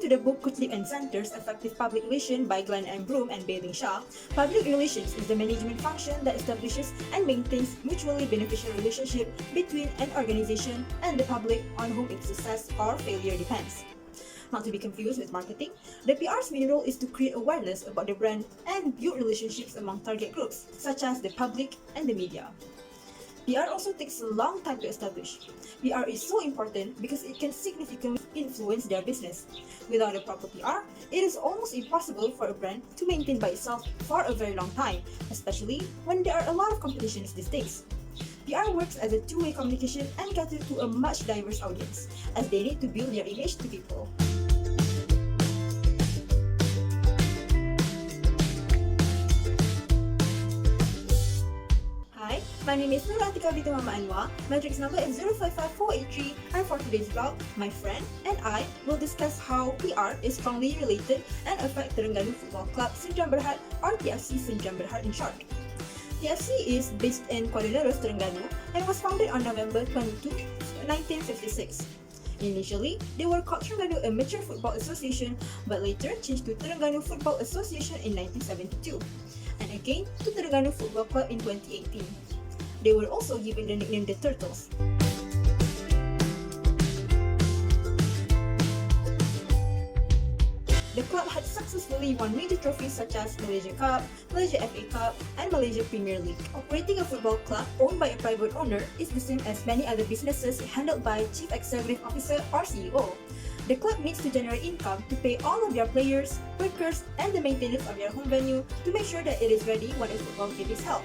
to the book Kutlik and Center's Effective Public Relation by Glenn M. Broom and Bailey Shaw, public relations is the management function that establishes and maintains mutually beneficial relationship between an organization and the public on whom its success or failure depends. Not to be confused with marketing, the PR's main role is to create awareness about the brand and build relationships among target groups, such as the public and the media. PR also takes a long time to establish. PR is so important because it can significantly influence their business. Without a proper PR, it is almost impossible for a brand to maintain by itself for a very long time, especially when there are a lot of competitions these days. PR works as a two-way communication and caters to a much diverse audience, as they need to build their image to people. My name is Nurul Atiqah Anwar. My tricks number is 055483, and for today's vlog, my friend and I will discuss how PR is strongly related and affect Terengganu Football Club Sdn Bhd or TFC Sdn Bhd in short. TFC is based in Kuala Nerus, Terengganu and was founded on November 22, 1956. Initially, they were called Terengganu Amateur Football Association but later changed to Terengganu Football Association in 1972 and again to Terengganu Football Club in 2018. They were also given the nickname the Turtles. The club had successfully won major trophies such as Malaysia Cup, Malaysia FA Cup, and Malaysia Premier League. Operating a football club owned by a private owner is the same as many other businesses handled by Chief Executive Officer or CEO. The club needs to generate income to pay all of their players, workers, and the maintenance of their home venue to make sure that it is ready when a football game is held.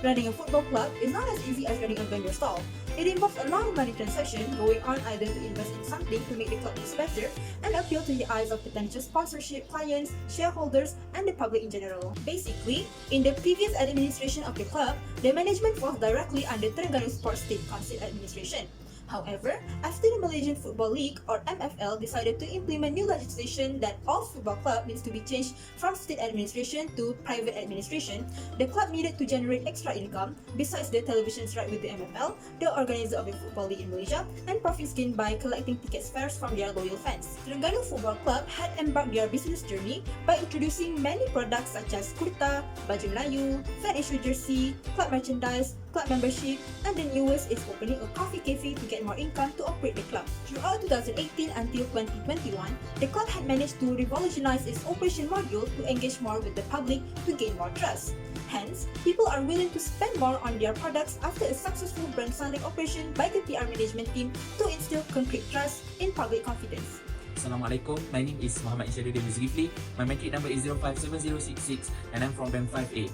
Running a football club is not as easy as running a vendor stall. It involves a lot of money transaction going on either to invest in something to make the club look better and appeal to the eyes of potential sponsorship clients, shareholders, and the public in general. Basically, in the previous administration of the club, the management falls directly under Terengganu Sports State Council Administration. However, after the Malaysian Football League or MFL decided to implement new legislation that all football club needs to be changed from state administration to private administration, the club needed to generate extra income besides the television's right with the MFL, the organizer of the Football League in Malaysia, and profits gained by collecting ticket fares from their loyal fans. Terengganu Football Club had embarked their business journey by introducing many products such as kurta, baju Melayu, fan issue jersey, club merchandise, club membership, and the newest is opening a coffee cafe to get more income to operate the club. Throughout 2018 until 2021, the club had managed to revolutionize its operation module to engage more with the public to gain more trust. Hence, people are willing to spend more on their products after a successful brand sounding operation by the PR management team to instill concrete trust in public confidence. Assalamualaikum, my name is Irsyaduddin Zulkifli. My metric number is 057066 and I'm from BAM 5A.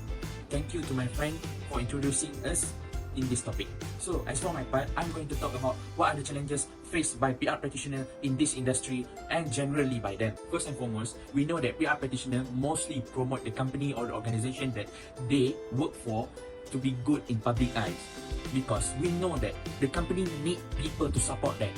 Thank you to my friend for introducing us in this topic. So, as for my part, I'm going to talk about what are the challenges faced by PR practitioners in this industry and generally by them. First and foremost, we know that PR practitioners mostly promote the company or the organization that they work for to be good in public eyes, because we know that the company need people to support them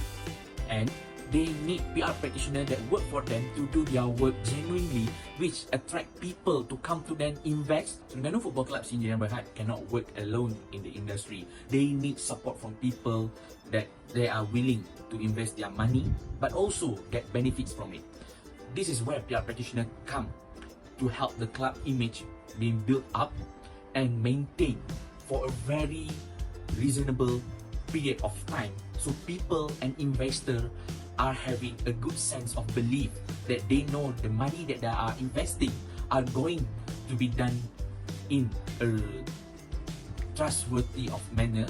and they need PR practitioners that work for them to do their work genuinely, which attract people to come to them, invest. Terengganu Football Club Sdn Bhd cannot work alone in the industry. They need support from people that they are willing to invest their money, but also get benefits from it. This is where PR practitioners come to help the club image being built up and maintained for a very reasonable period of time, so people and investors are having a good sense of belief that they know the money that they are investing are going to be done in a trustworthy of manner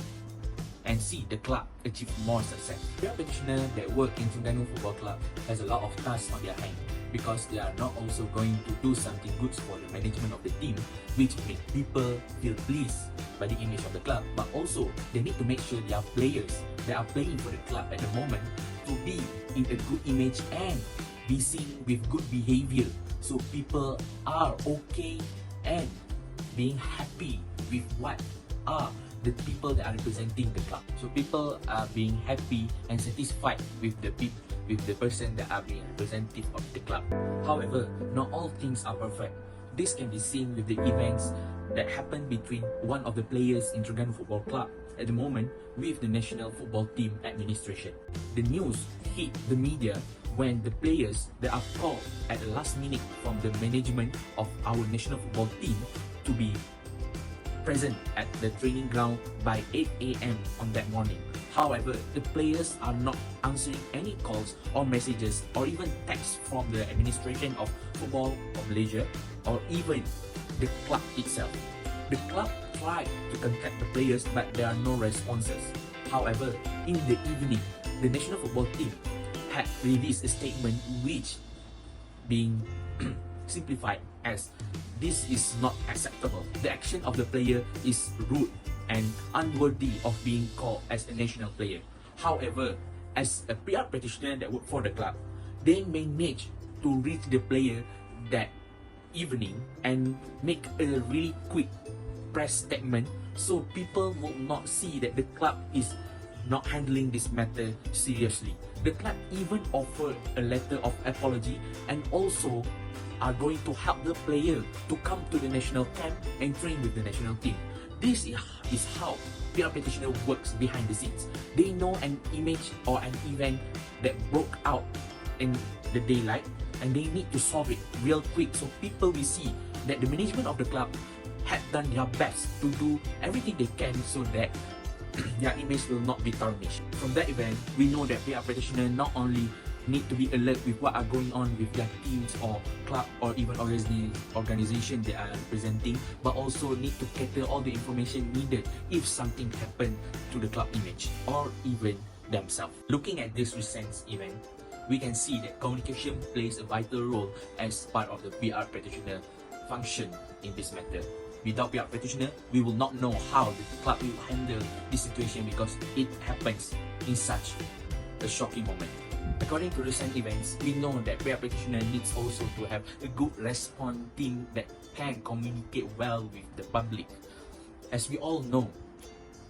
and see the club achieve more success. PR practitioners that work in Terengganu Football Club has a lot of tasks on their hand because they are not also going to do something good for the management of the team, which make people feel pleased by the image of the club, but also they need to make sure their players that are playing for the club at the moment to be in a good image and be seen with good behavior, so people are okay and being happy with what are the people that are representing the club. So people are being happy and satisfied with the person that are being representative of the club. However, not all things are perfect. This can be seen with the events that happen between one of the players in Terengganu Football Club at the moment with the national football team administration. The news hit the media when the players that are called at the last minute from the management of our national football team to be present at the training ground by 8 a.m. on that morning. However, the players are not answering any calls or messages or even texts from the administration of football of Malaysia or even the club itself. The club tried to contact the players but there are no responses. However, in the evening, the national football team had released a statement which being simplified as this is not acceptable. The action of the player is rude and unworthy of being called as a national player. However, as a PR practitioner that work for the club, they managed to reach the player that evening and make a really quick press statement so people will not see that the club is not handling this matter seriously. The club even offered a letter of apology and also are going to help the player to come to the national camp and train with the national team. This is how PR practitioner works behind the scenes. They know an image or an event that broke out in the daylight and they need to solve it real quick so people will see that the management of the club had done their best to do everything they can so that their image will not be tarnished. From that event, we know that PR practitioner not only need to be alert with what are going on with their teams or club or even organization they are representing, but also need to gather all the information needed if something happened to the club image or even themselves. Looking at this recent event, we can see that communication plays a vital role as part of the PR practitioner function in this matter. Without PR practitioner, we will not know how the club will handle this situation because it happens in such a shocking moment. According to recent events, we know that PR practitioner needs also to have a good response team that can communicate well with the public. As we all know,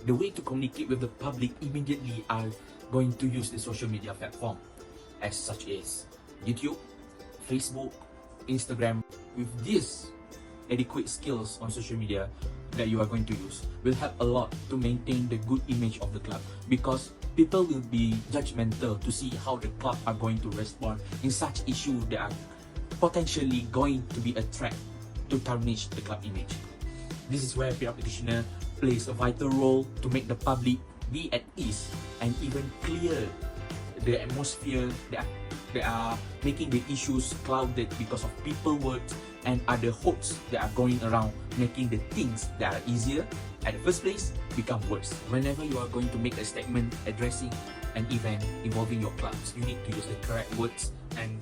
the way to communicate with the public immediately are going to use the social media platform as such as YouTube, Facebook, Instagram. With these adequate skills on social media that you are going to use will help a lot to maintain the good image of the club because people will be judgmental to see how the club are going to respond in such issues that are potentially going to be a threat to tarnish the club image. This is where PR practitioner plays a vital role to make the public be at ease and even clear the atmosphere that are making the issues clouded because of people words and other hopes that are going around, making the things that are easier at the first place become worse. Whenever you are going to make a statement addressing an event involving your clubs, you need to use the correct words and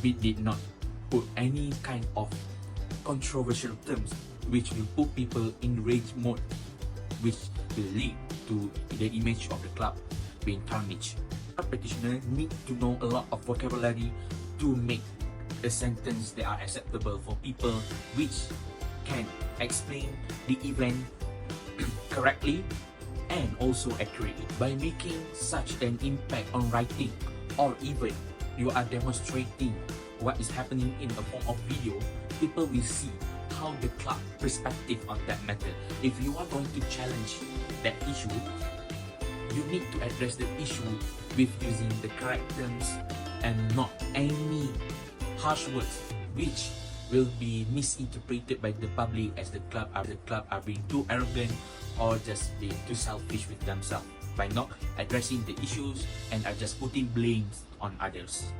we did not put any kind of controversial terms which will put people in rage mode, which will lead to the image of the club being tarnished. A practitioner need to know a lot of vocabulary to make a sentence that are acceptable for people, which can explain the event correctly and also accurately. By making such an impact on writing or even you are demonstrating what is happening in a form of video, people will see how the club perspective on that matter. If you are going to challenge that issue, you need to address the issue with using the correct terms and not any harsh words which will be misinterpreted by the public as the club are being too arrogant or just being too selfish with themselves by not addressing the issues and are just putting blames on others.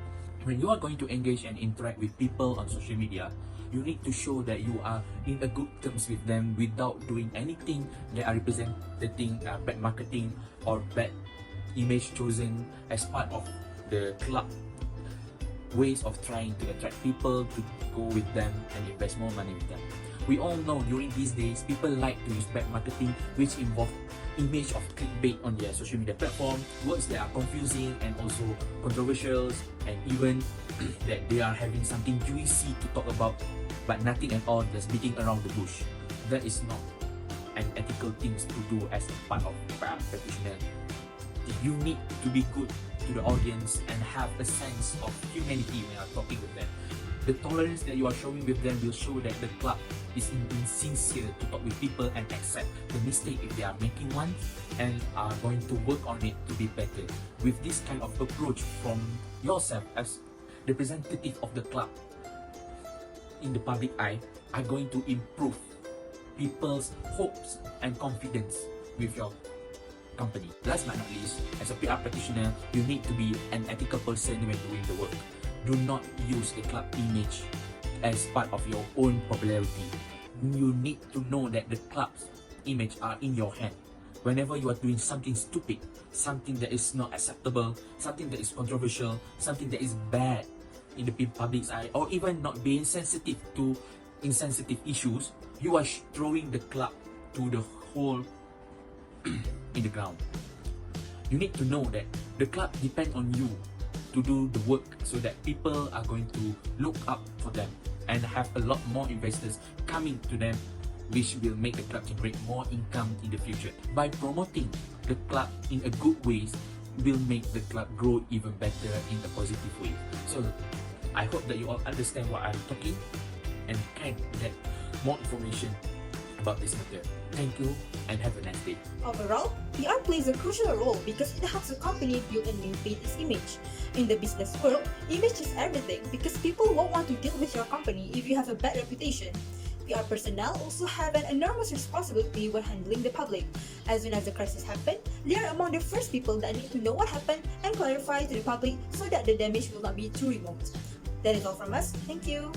When you are going to engage and interact with people on social media, you need to show that you are in a good terms with them without doing anything that are representing bad marketing or bad image chosen as part of the club ways of trying to attract people to go with them and invest more money with them. We all know during these days, people like to use bad marketing which involve image of clickbait on their social media platform, words that are confusing and also controversial, and even that they are having something juicy to talk about but nothing at all, just beating around the bush. That is not an ethical thing to do as a part of practitioner. You need to be good to the audience and have a sense of humanity when you are talking with them. The tolerance that you are showing with them will show that the club is sincere to talk with people and accept the mistake if they are making one and are going to work on it to be better. With this kind of approach from yourself as representative of the club in the public eye are going to improve people's hopes and confidence with your company. Last but not least, as a PR practitioner, you need to be an ethical person when doing the work. Do not use the club image as part of your own popularity. You need to know that the club's image are in your hand. Whenever you are doing something stupid, something that is not acceptable, something that is controversial, something that is bad in the public's eye, or even not being sensitive to insensitive issues, you are throwing the club to the hole in the ground. You need to know that the club depend on you to do the work so that people are going to look up for them and have a lot more investors coming to them, which will make the club generate more income in the future. By promoting the club in a good ways will make the club grow even better in a positive way. So I hope that you all understand what I'm talking and can get more information about this matter. Thank you and have a nice day. Overall, PR plays a crucial role because it helps a company build and maintain its image. In the business world, image is everything because people won't want to deal with your company if you have a bad reputation. PR personnel also have an enormous responsibility when handling the public. As soon as the crisis happens, they are among the first people that need to know what happened and clarify to the public so that the damage will not be too remote. That is all from us. Thank you.